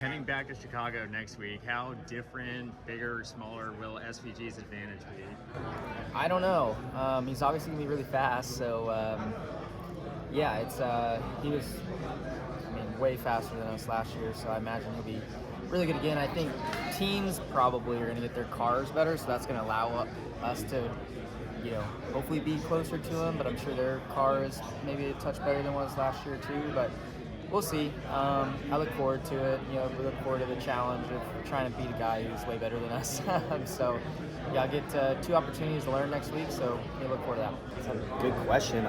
Heading back to Chicago next week, how different, bigger, smaller will SVG's advantage be? I don't know. He's obviously gonna be really fast, so yeah, he was, way faster than us last year. So I imagine he'll be really good again. I think teams probably are gonna get their cars better, so that's gonna allow us to, hopefully be closer to him. But I'm sure their car is maybe a touch better than was last year too. But we'll see. I look forward to it. We look forward to the challenge of trying to beat a guy who's way better than us. So, yeah, I'll get 2 opportunities to learn next week, so look forward to that. That's a good question.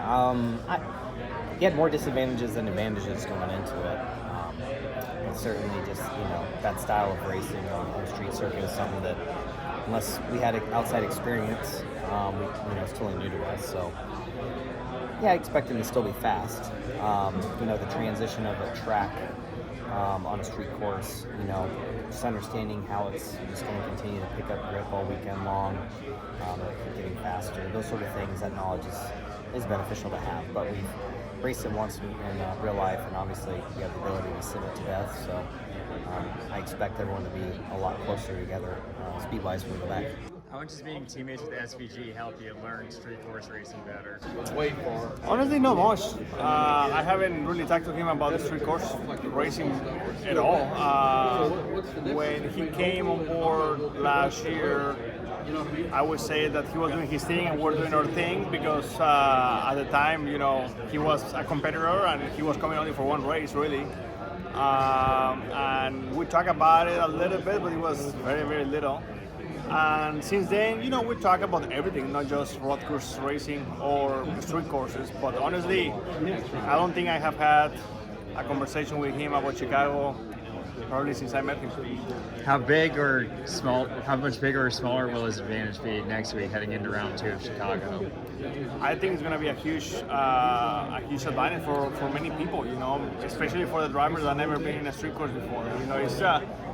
He had more disadvantages than advantages going into it. And certainly just, that style of racing on street circuit is something that, unless we had outside experience, it's totally new to us. So, yeah, I expect him to still be fast. The transition of a track on a street course, just understanding how it's just going to continue to pick up grip all weekend long, getting faster, those sort of things, that knowledge is beneficial to have. But we've raced it once in real life, and obviously we have the ability to sim it to death. So I expect everyone to be a lot closer together speed-wise when we go back. How much does being teammates with SVG help you learn street course racing better? Honestly, not much. I haven't really talked to him about the street course racing at all. When he came on board last year, I would say that he was doing his thing and we're doing our thing because at the time, he was a competitor and he was coming only for one race, really. And we talked about it a little bit, but it was very, very little. And since then, we talk about everything, not just road course racing or street courses. But honestly, I don't think I have had a conversation with him about Chicago probably since I met him. How much bigger or smaller will his advantage be next week heading into round 2 of Chicago? I think it's going to be a huge advantage for many people, especially for the drivers that never been in a street course before.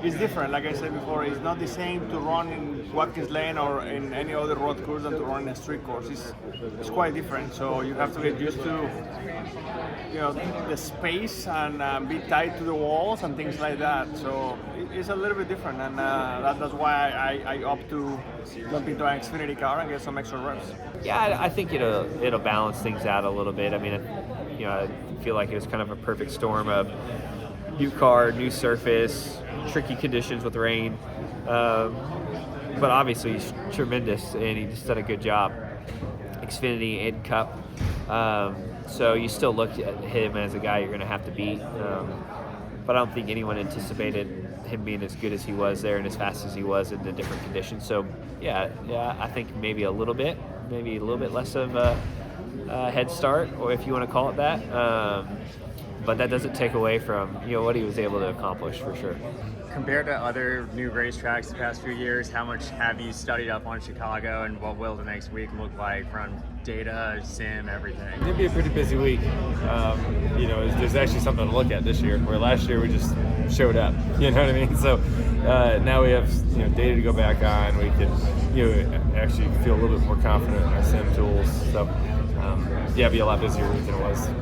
It's different. Like I said before, it's not the same to run in Watkins Lane or in any other road course than to run in a street course. It's quite different. So you have to get used to, the space and be tied to the walls and things like that. So it's a little bit different, and that's why I opt to jump into an Xfinity car and get some extra reps. Yeah, I think it'll balance things out a little bit. I feel like it was kind of a perfect storm of new car, new surface, tricky conditions with rain. But obviously he's tremendous and he's done a good job. Xfinity and Cup. So you still look at him as a guy you're going to have to beat. But I don't think anyone anticipated him being as good as he was there and as fast as he was in the different conditions. So yeah, I think maybe a little bit less of a head start, or if you want to call it that. But that doesn't take away from what he was able to accomplish for sure. Compared to other new racetracks the past few years, how much have you studied up on Chicago, and what will the next week look like from data, sim, everything? It's gonna be a pretty busy week. There's actually something to look at this year, where last year we just showed up. You know what I mean? So now we have data to go back on. We can actually feel a little bit more confident in our sim tools. So it'll be a lot busier week than it was